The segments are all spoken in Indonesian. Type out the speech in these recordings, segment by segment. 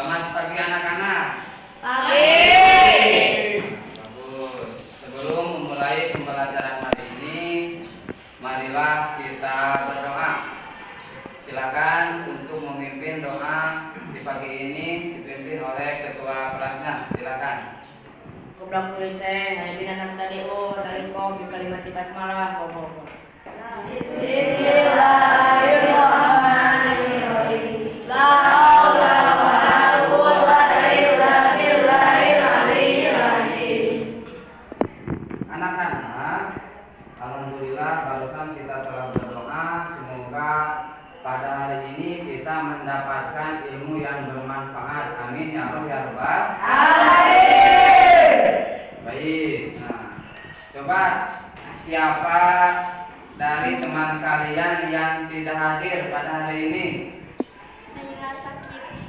Selamat pagi anak-anak. Pagi. Bagus. Sebelum memulai pembelajaran hari ini, marilah kita berdoa. Silakan untuk memimpin doa di pagi ini dipimpin oleh ketua kelasnya. Silakan. Kublang tulisnya, hai binatang tadi dari kau di kalimat basmalah bobo. Bismillahirrahmanirrahim. La haula wala quwwata illa billahil aliyyil azim. Anak-anak, alhamdulillah barusan kita telah berdoa, semoga pada hari ini kita mendapatkan ilmu yang bermanfaat. Amin ya Allah ya Rabbal Amin. Baik. Nah, coba siapa dari teman kalian yang tidak hadir pada hari ini?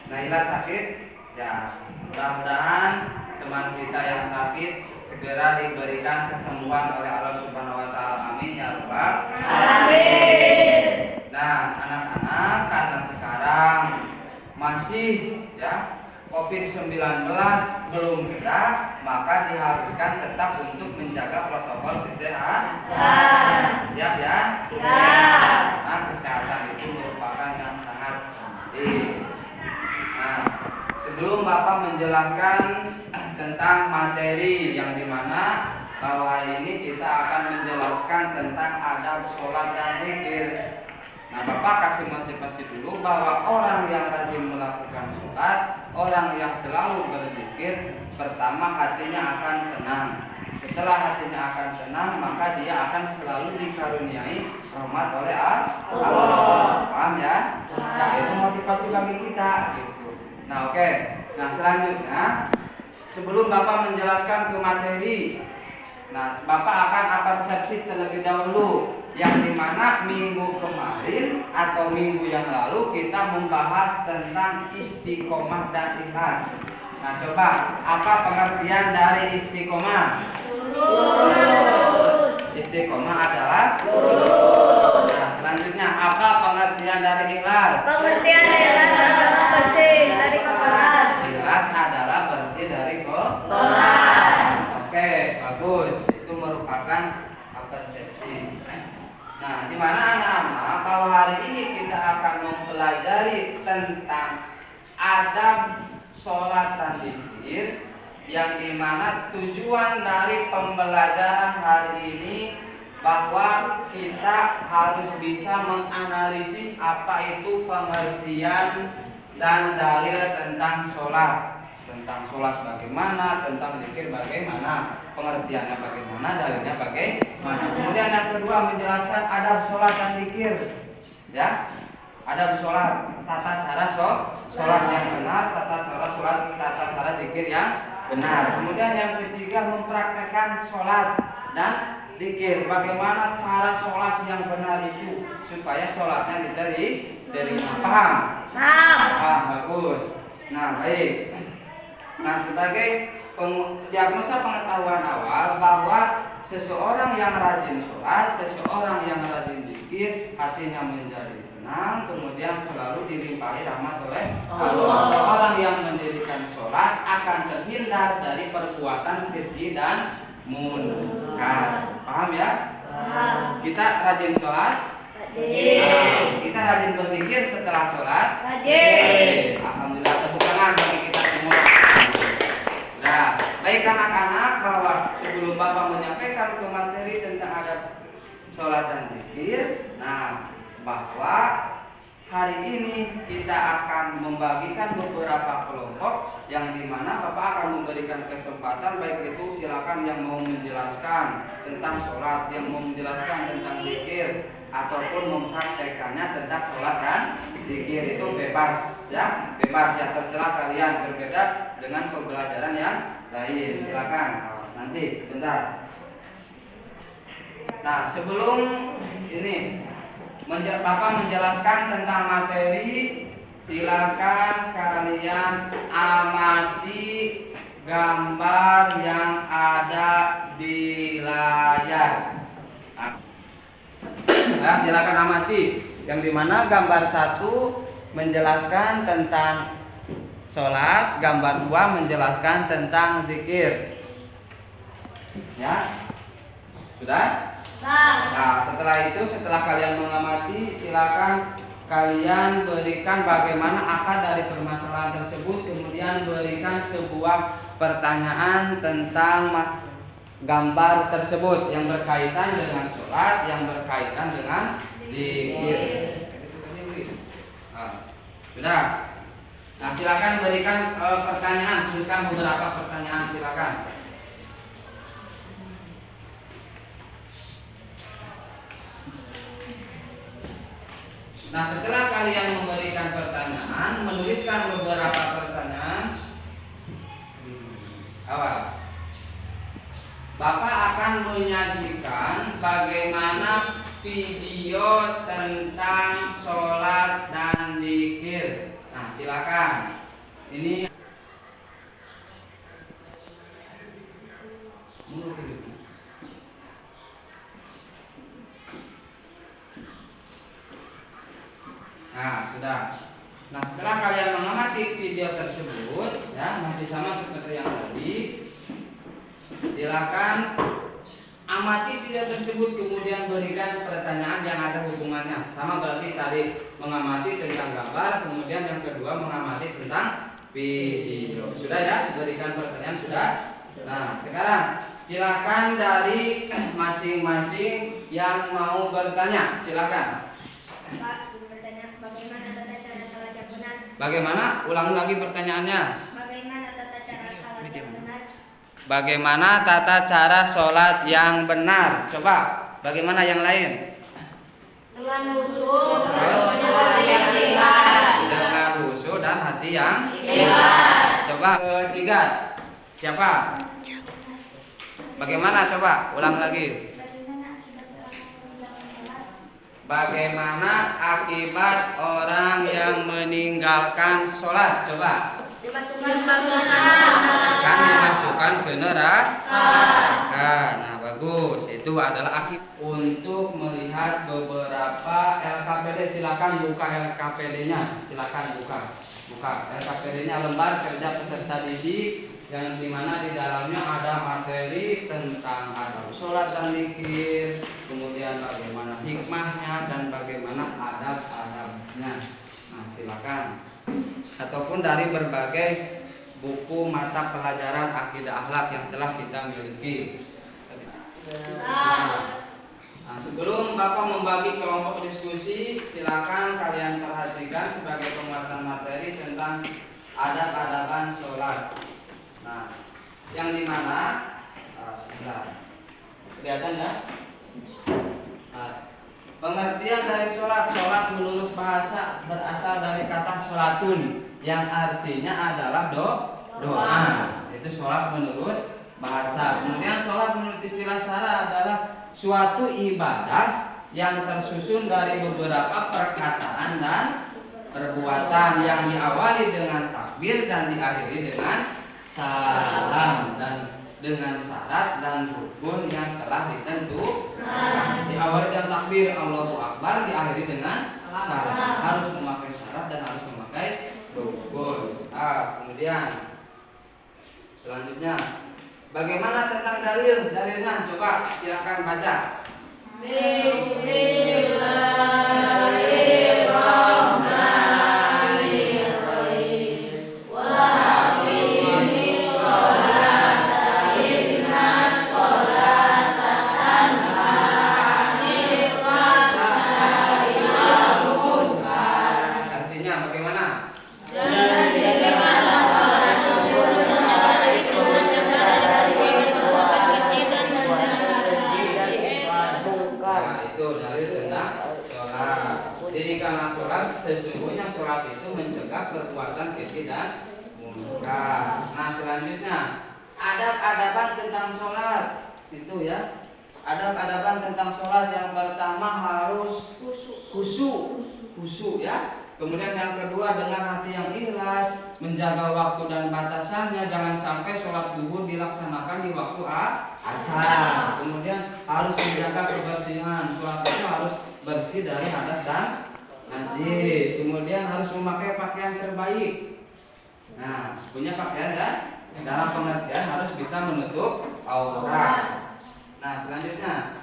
Naila sakit. Ya, mudah-mudahan teman kita yang sakit segera diberikan kesembuhan oleh Allah Subhanahu wa taala. Amin ya Rabbal Amin. Nah, anak-anak, karena sekarang masih COVID-19 belum reda, maka diharuskan tetap untuk menjaga protokol kesehatan. Siap ya? Siap. Nah, kesehatan itu merupakan yang sangat penting. Nah, sebelum Bapak menjelaskan tentang materi yang dimana bahwa hari ini kita akan menjelaskan tentang adab sholat dan zikir. Nah, Bapak kasih motivasi dulu bahwa orang yang rajin melakukan sholat, orang yang selalu berzikir, pertama hatinya akan tenang. Setelah hatinya akan tenang, maka dia akan selalu dikaruniai rahmat oleh Allah. Paham ya? Nah, itu motivasi bagi kita gitu. Nah, oke. Nah, selanjutnya sebelum Bapak menjelaskan ke materi, nah, Bapak akan persepsi terlebih dahulu, yang dimana minggu kemarin atau minggu yang lalu kita membahas tentang istiqomah dan ikhlas. Nah, coba apa pengertian dari istiqomah? Istiqomah adalah lurus. Nah, selanjutnya apa pengertian dari ikhlas? Pengertian adalah bersih dari kotoran. Ikhlas adalah bersih dari Kotoran. Oke, bagus. Itu merupakan persepsi. Nah, di mana anak-anak kalau hari ini kita akan mempelajari tentang adab sholat dan zikir, yang dimana tujuan dari pembelajaran hari ini bahwa kita harus bisa menganalisis apa itu pengertian dan dalil tentang sholat. Tentang sholat bagaimana, tentang zikir bagaimana, pengertiannya bagaimana, dalilnya bagaimana. Kemudian yang kedua menjelaskan adab sholat dan zikir, ya, adab sholat, tata cara sholat yang benar, tata cara sholat, tata cara zikir yang benar. Kemudian yang ketiga mempraktekkan sholat dan zikir, bagaimana cara sholat yang benar itu supaya sholatnya diterima. Paham? Paham, bagus. Nah, baik. Nah, sebagai diagnosa pengetahuan awal bahwa seseorang yang rajin sholat, seseorang yang rajin zikir, hatinya menjadi tenang, kemudian selalu dilimpahi rahmat oleh Allah. Orang yang mendirikan sholat akan terhindar dari perbuatan keji dan munkar. Paham ya? Paham. Kita rajin sholat. Nah, kita rajin berzikir setelah sholat. Rajin. Alhamdulillah, tepuk tangan bagi kita semua. Nah, baik anak-anak, bahwa sebelum Bapak menyampaikan ke materi tentang adab sholat dan zikir, nah, bahwa hari ini kita akan membagikan beberapa kelompok yang dimana Bapak akan memberikan kesempatan, baik itu silakan yang mau menjelaskan tentang sholat, yang mau menjelaskan tentang zikir, ataupun mempraktekannya tentang sholat dan zikir, itu bebas ya, terserah kalian, berbeda dengan pembelajaran yang lain. Silakan nanti sebentar. Nah, sebelum ini Bapak menjelaskan tentang materi, silakan kalian amati gambar yang ada di layar. Nah, silakan amati, yang dimana gambar 1 menjelaskan tentang sholat, gambar 2 menjelaskan tentang zikir. Ya, sudah? Nah, setelah itu, setelah kalian mengamati, silakan kalian berikan bagaimana akar dari permasalahan tersebut, kemudian berikan sebuah pertanyaan tentang gambar tersebut yang berkaitan dengan sholat, yang berkaitan dengan zikir. Sudah. Nah, silakan berikan pertanyaan, tuliskan beberapa pertanyaan, silakan. Nah, setelah kalian memberikan pertanyaan, menuliskan beberapa pertanyaan. Awal. Bapak akan menyajikan bagaimana video tentang sholat dan zikir. Nah, silakan. Ini nah, sudah. Nah, setelah kalian mengamati video tersebut, ya masih sama seperti yang tadi. Silakan amati video tersebut, kemudian berikan pertanyaan yang ada hubungannya. Sama berarti tadi mengamati tentang gambar, kemudian yang kedua mengamati tentang video. Sudah ya, berikan pertanyaan sudah. Nah, sekarang silakan dari masing-masing yang mau bertanya, silakan. Pak, bertanya bagaimana tata cara salat yang benar? Bagaimana? Ulangi lagi pertanyaannya. Bagaimana tata cara salat yang benar? Bagaimana tata cara sholat yang benar? Coba, bagaimana yang lain? Dengan khusyuk dan hati yang ikhlas. Dengan khusyuk dan hati yang ikhlas. Coba ketiga, siapa? Bagaimana? Coba, ulang lagi. Bagaimana akibat orang yang meninggalkan sholat? Coba. Kan dimasukkan ke neraka. Nah, bagus. Itu adalah akibat. Untuk melihat beberapa LKPD, silakan buka LKPD-nya. Silakan buka LKPD-nya, lembar kerja peserta didik, yang dimana di dalamnya ada materi tentang adab sholat dan zikir, kemudian bagaimana hikmahnya dan bagaimana adab-adabnya. Nah, silakan. Ataupun dari berbagai buku mata pelajaran akidah akhlak yang telah kita miliki. Nah, sebelum Bapak membagi kelompok diskusi, silakan kalian perhatikan sebagai penguatan materi tentang adab-adaban sholat. Nah, yang dimana sebentar, kelihatan ya? Nah, pengertian dari sholat menurut bahasa berasal dari kata sholatun, yang artinya adalah doa. Itu sholat menurut bahasa. Kemudian sholat menurut istilah syara adalah suatu ibadah yang tersusun dari beberapa perkataan dan perbuatan yang diawali dengan takbir dan diakhiri dengan salam, dan dengan syarat dan rukun yang telah ditentukan. Diawali dengan takbir Allahu Akbar, diakhiri dengan salam. Harus memakai syarat dan harus memakai rukun. Kemudian selanjutnya, bagaimana tentang dalil? Dalilnya coba silakan baca. Artinya bagaimana? Dirikanlah sholat, sesungguhnya sholat itu mencegah perbuatan keji dan munkar. Nah, selanjutnya adab-adaban tentang sholat itu ya. Adab-adaban tentang sholat yang pertama harus khusyuk ya. Kemudian yang kedua dengan hati yang ikhlas, menjaga waktu dan batasannya, jangan sampai sholat zuhur dilaksanakan di waktu asar. Kemudian harus menjaga kebersihan, sholat itu harus bersih dari hadas dan najis. Kemudian harus memakai pakaian terbaik. Nah, punya pakaian dan dalam pengertian harus bisa menutup aurat. Nah, selanjutnya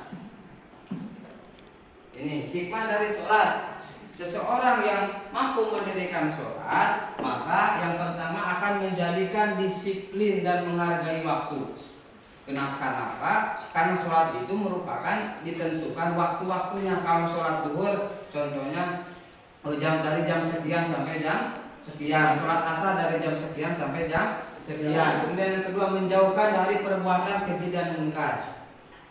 ini hikmah dari sholat. Seseorang yang mampu mendirikan sholat, maka yang pertama akan menjadikan disiplin dan menghargai waktu. Kenapa? Karena sholat itu merupakan ditentukan waktu-waktunya. Kalau sholat duhur, contohnya dari jam sekian sampai jam sekian. Sholat asar dari jam sekian sampai jam sekian. Kemudian yang kedua, menjauhkan dari perbuatan keji dan mungkar.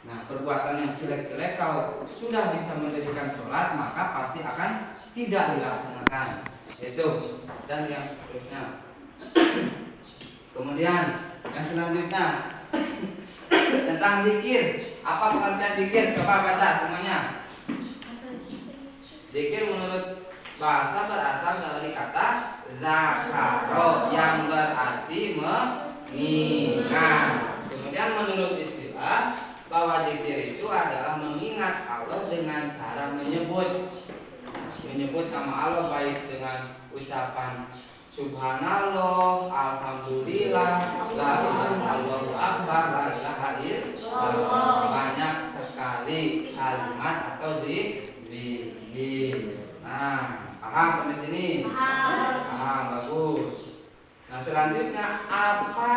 Nah, perbuatan yang jelek-jelek kalau sudah bisa mendirikan sholat, maka pasti akan tidak dilaksanakan. Itu dan yang seterusnya. Kemudian yang selanjutnya tentang zikir. Apa pengertian zikir? Coba baca semuanya. Zikir menurut bahasa berasal dari kata zakaro yang berarti mengingat. Kemudian menurut istilah bahwa zikir itu adalah mengingat Allah dengan cara menyebut nama Allah, baik dengan ucapan subhanallah, alhamdulillah, la ilaha illallah, la ilaha illallah. Banyak sekali kalimat atau zikir. Nah, paham sampai sini? Paham, bagus. Nah, selanjutnya apa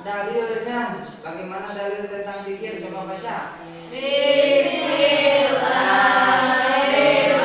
dalilnya? Bagaimana dalil tentang zikir? Coba baca. Bismillahirrahmanirrahim.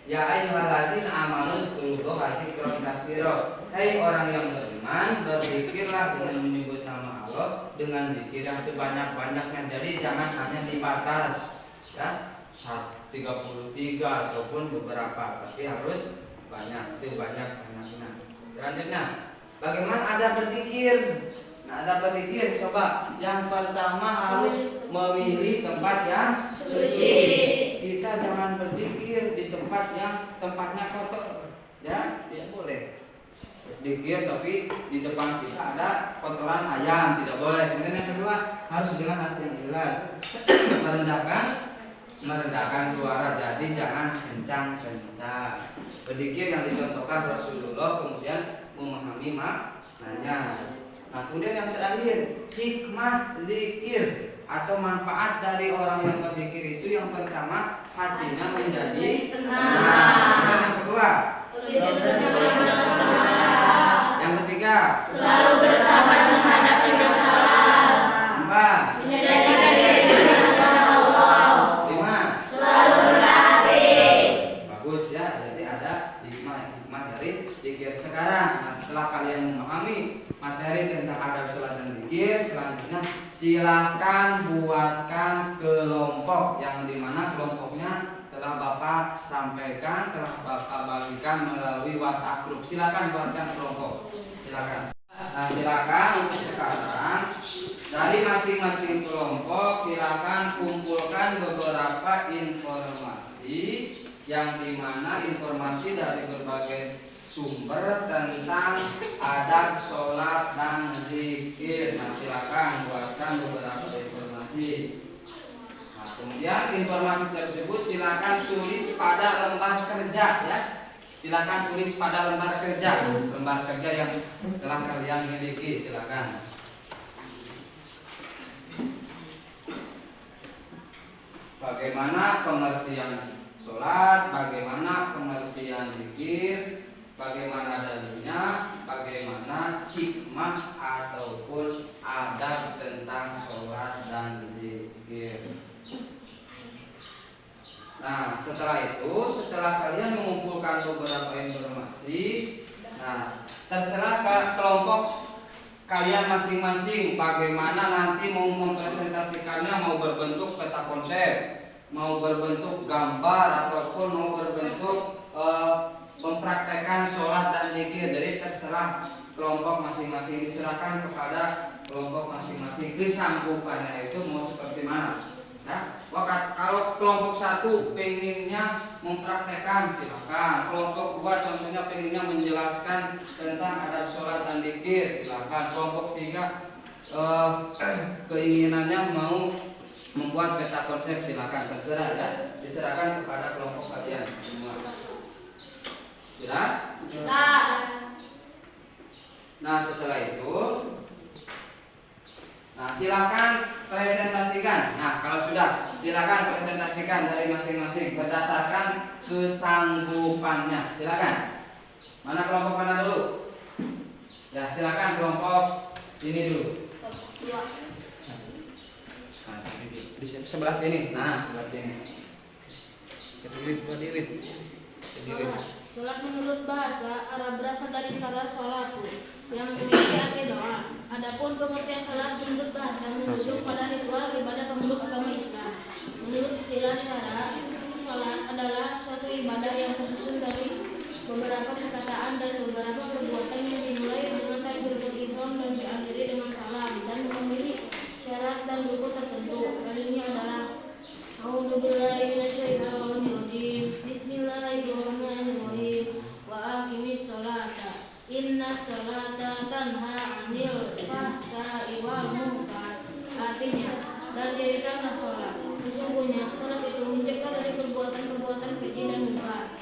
Ya ayyuhalladzina amanu dzkurullaha dzikran katsira. Ya ayyuhalladzina amanu dzkurullaha dzikran katsira. Hai orang yang beriman, berzikirlah dengan menyebut nama Allah dengan zikir yang sebanyak-banyaknya. Jadi jangan hanya dibatas ya 33 ataupun beberapa, tapi harus banyak, sebanyak-banyaknya. Selanjutnya, bagaimana ada berzikir? Nah, ada berzikir, coba. Yang pertama harus memilih tempat yang suci. Kita jangan berzikir di tempat yang tempatnya kotor, ya, tidak boleh. Berzikir tapi di depan kita ada kotoran ayam, tidak boleh. Kemudian yang kedua harus dengan hati yang jelas, merendahkan suara, jadi jangan kencang-kencang. Berzikir yang dicontohkan Rasulullah, kemudian memahami maknanya. Nah, kemudian yang terakhir, hikmah zikir atau manfaat dari orang yang berzikir itu yang pertama hatinya menjadi tenang. Dan yang kedua, yang ketiga, selalu bersabar menghadapi masalah. Empat, Menjadikan diri dengan Allah. lima, Selalu berlari. bagus ya. Jadi ada hikmah dari zikir. Sekarang, nah, setelah kalian memahami materi tentang adab sholat dan zikir, selanjutnya silakan buatkan kelompok yang dimana kelompoknya telah Bapak sampaikan, telah Bapak bagikan melalui WhatsApp group. Silakan buatkan kelompok. Silakan. Nah, silakan untuk sekarang dari masing-masing kelompok silakan kumpulkan beberapa informasi yang dimana informasi dari berbagai sumber tentang adab sholat dan zikir. Nah, silakan buatkan beberapa informasi. Nah, kemudian informasi tersebut silakan tulis pada lembar kerja ya. Silakan tulis pada lembar kerja yang telah kalian miliki. Silakan. Bagaimana pengertian sholat, bagaimana pengertian zikir, bagaimana dalilnya, bagaimana hikmah ataupun adab tentang sholat dan zikir. Nah, setelah kalian mengumpulkan beberapa informasi, nah, terserah ke kelompok kalian masing-masing bagaimana nanti mau mempresentasikannya, mau berbentuk peta konsep, mau berbentuk gambar ataupun mau berbentuk mempraktekkan sholat dan zikir. Jadi terserah kelompok masing-masing, diserahkan kepada kelompok masing-masing kesanggupannya itu mau seperti mana. Nah, Kalau kelompok 1 pengennya mempraktekkan, silakan. Kelompok 2 contohnya pengennya menjelaskan tentang adab sholat dan dzikir, silakan. Kelompok 3 keinginannya mau membuat peta konsep, silakan. Terserah ya, diserahkan kepada kelompok kalian semua. Silakan. Nah, setelah itu silakan presentasikan. Nah, kalau sudah, silakan presentasikan dari masing-masing berdasarkan kesanggupannya. Silakan. Mana kelompok mana dulu? Ya, silakan kelompok ini dulu. Di sebelah sini. Nah, sebelah sini. Kediri. Sholat menurut bahasa Arab berasal dari kata sholatu yang memiliki arti doa. Adapun pengertian sholat menurut bahasa merujuk pada ritual ibadah pemeluk agama Islam. Menurut istilah syara, sholat adalah suatu ibadah yang tersusun dari beberapa perkataan dan beberapa perbuatan yang dimulai dengan takbiratul ihram dan diakhiri dengan salam dan memiliki syarat dan rukun tertentu. Dalilnya adalah A'udzubillahi minasyaitonirrajim. Bismillahirrahmanirrahim. Wa aqimis sholata. Inna sholata tanha 'anil fahsya'i wal munkar. Artinya, dan dirikanlah sholat. Sesungguhnya sholat itu mencegah dari perbuatan-perbuatan keji dan munkar.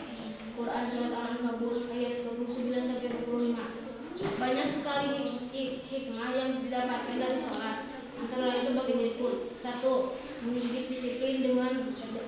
Quran surat Al-Ankabut ayat 29 sampai 25. Banyak sekali hikmah yang didapatkan dari sholat. Antara lain sebagai berikut: 1. Mendidik disiplin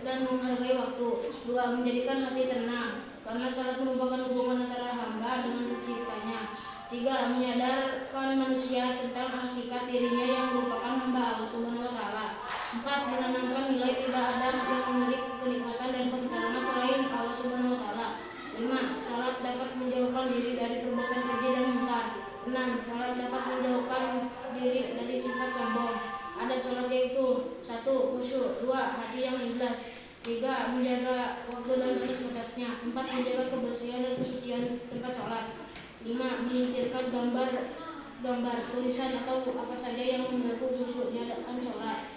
dan menghargai waktu. 2. Menjadikan hati tenang, karena salat merupakan hubungan antara hamba dengan penciptanya. 3. Menyadarkan manusia tentang hakikat dirinya yang merupakan hamba Allah Subhanahu wa Ta'ala. 4. Menanamkan nilai tidak ada yang memberi kenikmatan dan pertolongan selain Allah Subhanahu wa Ta'ala. 5. Salat dapat menjauhkan diri dari perbuatan keji dan munkar. 6. Salat dapat menjauhkan diri dari sifat sombong. Adab salat yaitu: 1. Khusyuk. 2. Hati yang ikhlas. 3. Menjaga waktu dan batas-batasnya. 4. Menjaga kebersihan dan kesucian tempat salat. 5. Menyingkirkan gambar, tulisan atau apa saja yang mengganggu khusyuknya dalam salat.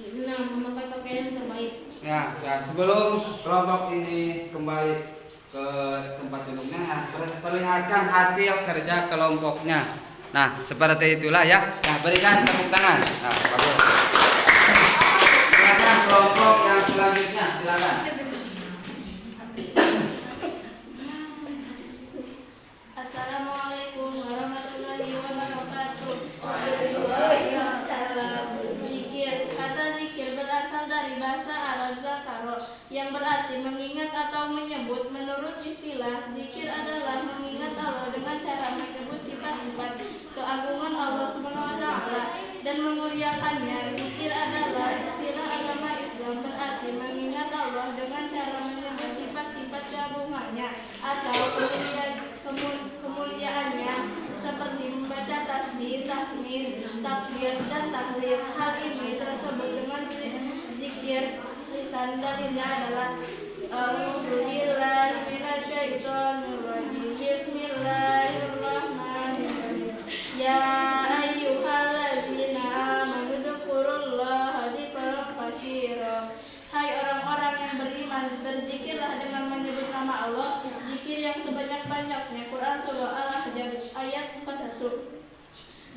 6. Memakai pakaian yang terbaik. Ya, sebelum kelompok ini kembali ke tempat duduknya, perlihatkan hasil kerja kelompoknya. Nah, seperti itulah ya. Nah, berikan tepuk tangan. Nah, bagus. Silakan kelompok yang selanjutnya, silakan. Assalamualaikum warahmatullahi wabarakatuh. Zikir. Kata zikir berasal dari bahasa Arab zakaro, yang berarti mengingat atau menyebut. Menurut istilah, zikir adalah mengingat Allah dengan cara menyebut sifat-sifat keagungan Allah Subhanahu wa Ta'ala dan memuliakannya. Zikir adalah istilah agama Islam, berarti mengingat Allah dengan cara menyebut sifat-sifat keagungannya atau kemuliaannya, seperti membaca tasbih, tahmid, takbir, dan tahlil. Hal ini tersebut dengan zikir lisan. Dalilnya adalah A'udzubillahi minasyaitonirrajim. Bismillahirrahmanirrahim. Ya ayyuhalladzina amanu dzkurullaha dzikran katsira. Hai orang-orang yang beriman, berzikirlah dengan menyebut nama Allah, zikir yang sebanyak-banyaknya. Quran surah Al-Ahzab ayat 41.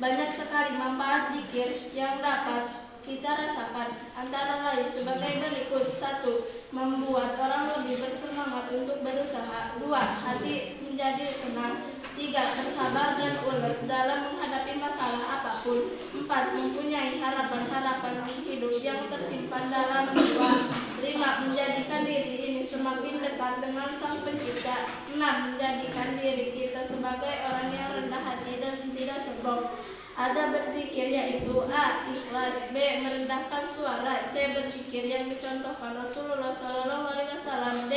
Banyak sekali manfaat zikir yang dapat kita rasakan, antara lain sebagai berikut. 1. Membuat orang lebih bersemangat untuk berusaha. 2. Hati menjadi tenang. 3. Bersabar dan ulet dalam menghadapi masalah apapun. 4. Mempunyai harapan-harapan hidup yang tersimpan dalam jiwa. 5. Menjadikan diri ini semakin dekat dengan Sang Pencipta. 6. Menjadikan diri kita sebagai orang yang rendah hati dan tidak sombong. Ada berzikir yaitu: A. Ikhlas. B. Merendahkan suara. C. Berzikir yang dicontohkan Rasulullah SAW. D.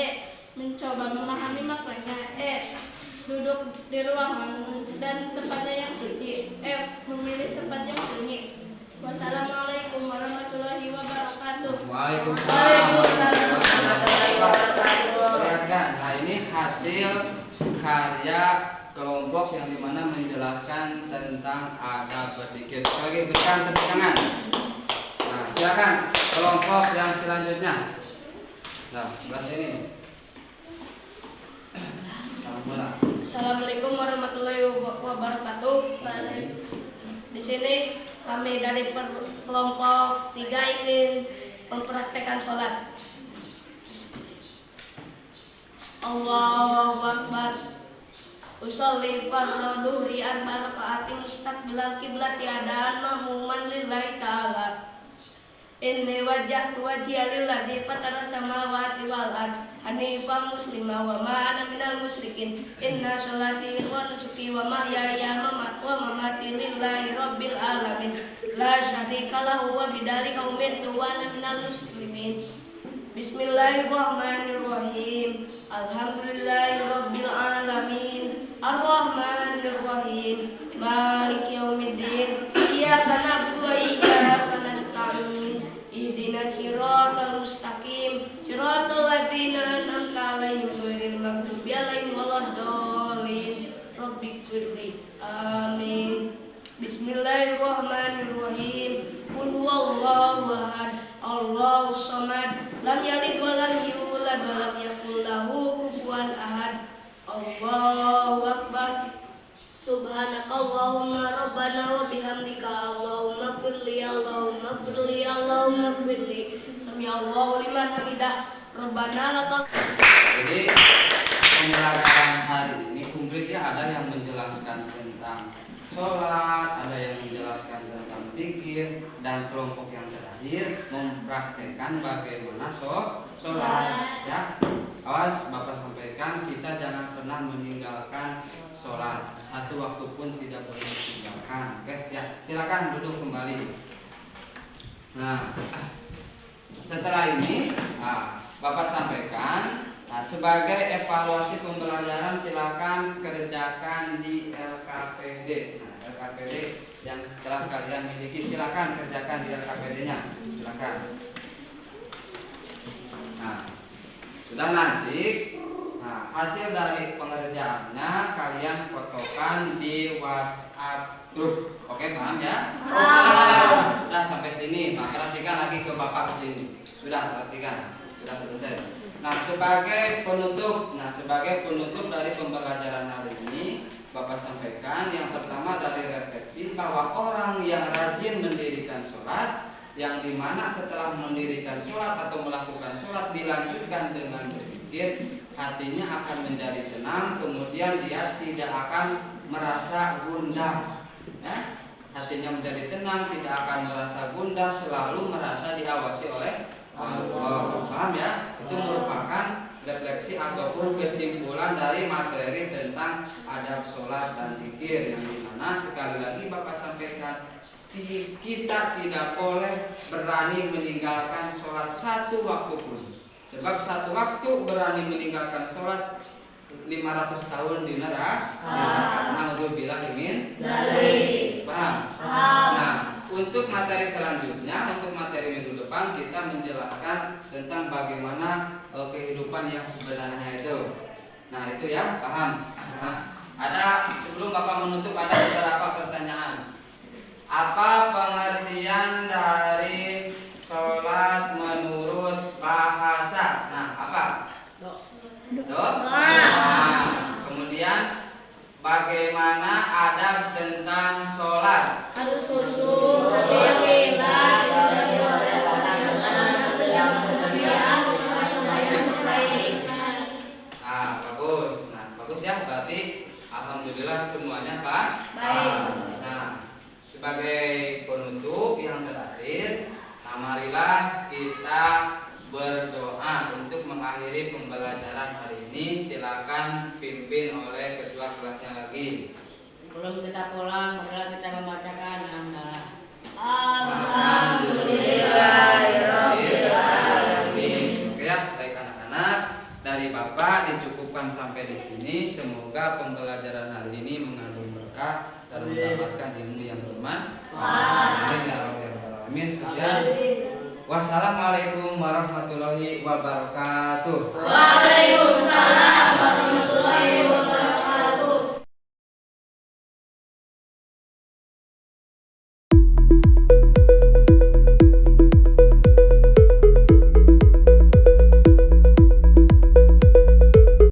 Mencoba memahami maknanya. E. Duduk di ruangan dan tempatnya yang suci. F. Memilih tempat yang sunyi. Wassalamualaikum warahmatullahi wabarakatuh. Waalaikumsalam warahmatullahi wabarakatuh. Nah, ini hasil karya kelompok yang dimana menjelaskan tentang adab berzikir. Sekali lagi berikan tepuk tangan. Nah, silakan. kelompok yang selanjutnya. Nah, bahas ini. Assalamualaikum warahmatullahi wabarakatuh. Di sini kami dari kelompok 3 ingin mempraktekkan sholat. Allahu Akbar. Usolli fardhu dhuhri arba'a raka'atin mustaqbilal qiblati adaan ma'muman lillahi ta'ala. Inni wajjahtu wajhiya lilladzi fatara samawati wal ardh hanifan muslima wa ma ana minal musyrikin. Inna sholati wa nusuki wa mahyaya wa mamati lillahi rabbil alamin la syarika lahu wa bidzalika umirtu wa ana minal muslimin. Bismillahirrahmanirrahim. Alhamdulillahi rabbil alamin. Ar-Rahmanir-Rahim. Maliki yaumiddin. Iyyaka na'budu wa iyyaka nasta'in. Ihdinas siratal mustaqim. Siratal ladzina an'amta 'alaihim ghairil maghdubi 'alaihim waladdallin. Rabbighfirli. Amin. Bismillahirrahmanirrahim. Qul huwallahu ahad. Allahus samad. Lam yalid wa lam yulad wa lam yakul lahu kufuwan ahad. Allahu Akbar. Subhanakallahumma rabbana wa bihamdika Allahumma firli Allahumma firli Allahumma firli. Sami'allahu liman hamidah. Rabbana lakal. Jadi pembelajaran hari ini komplit ya, ada yang menjelaskan tentang sholat, ada yang menjelaskan tentang zikir, dan kelompok yang terakhir mempraktekkan bagaimana sholat ya. Awas Bapak sampaikan, kita jangan pernah meninggalkan sholat, satu waktu pun tidak boleh ditinggalkan. Oke ya, silakan duduk kembali. Nah, setelah ini Bapak sampaikan, sebagai evaluasi pembelajaran silakan kerjakan di LKPD. Nah, LKPD yang telah kalian miliki silakan kerjakan di LKPD-nya. Silakan. Nah, sudah nanti hasil dari pengerjaannya kalian fotokan di WhatsApp grup. Oke, paham ya? Nah, sudah sampai sini. Nah, perhatikan lagi ke Bapak sini. Sudah perhatikan. Sudah selesai. Nah, sebagai penutup dari pembelajaran hari ini, Bapak sampaikan yang pertama dari refleksi bahwa orang yang rajin mendirikan sholat, yang dimana setelah mendirikan sholat atau melakukan sholat dilanjutkan dengan berzikir, hatinya akan menjadi tenang, kemudian dia tidak akan merasa gundah. Ya? Hatinya menjadi tenang, tidak akan merasa gundah, selalu merasa diawasi oleh Allah. Paham ya? Itu merupakan refleksi ataupun kesimpulan dari materi tentang adab sholat dan zikir, yang dimana sekali lagi Bapak sampaikan, kita tidak boleh berani meninggalkan sholat satu waktu pun. Sebab satu waktu berani meninggalkan sholat 500 tahun di neraka. Naudzubillah min dzalik. Paham? Nah, untuk materi selanjutnya, untuk materi minggu depan kita menjelaskan tentang bagaimana kehidupan yang sebenarnya itu. Nah, itu ya, paham? Nah, ada sebelum Bapak menutup ada beberapa pertanyaan. Apa pengertian dari sholat menurut bahasa? Nah, apa? Nah, kemudian bagaimana adab tentang sholat? Harus khusyuk, lillah, bagus. Nah, bagus ya. Berarti alhamdulillah semuanya Pak. Baik. Nah, sebagai penutup yang terakhir, marilah kita berdoa untuk mengakhiri pembelajaran hari ini. Silakan pimpin oleh ketua kelasnya lagi. Sebelum kita pulang, marilah kita membacakan hamdalah. Alhamdulillahirabbil alamin. Oke ya, baik anak-anak, dari Bapak dicukupkan sampai di sini. Semoga pembelajaran hari ini mengandung berkah dan mendapatkan ilmu yang bermanfaat. Amin ya rabbal alamin. Sekian. Wassalamualaikum warahmatullahi wabarakatuh. Waalaikumsalam warahmatullahi wabarakatuh.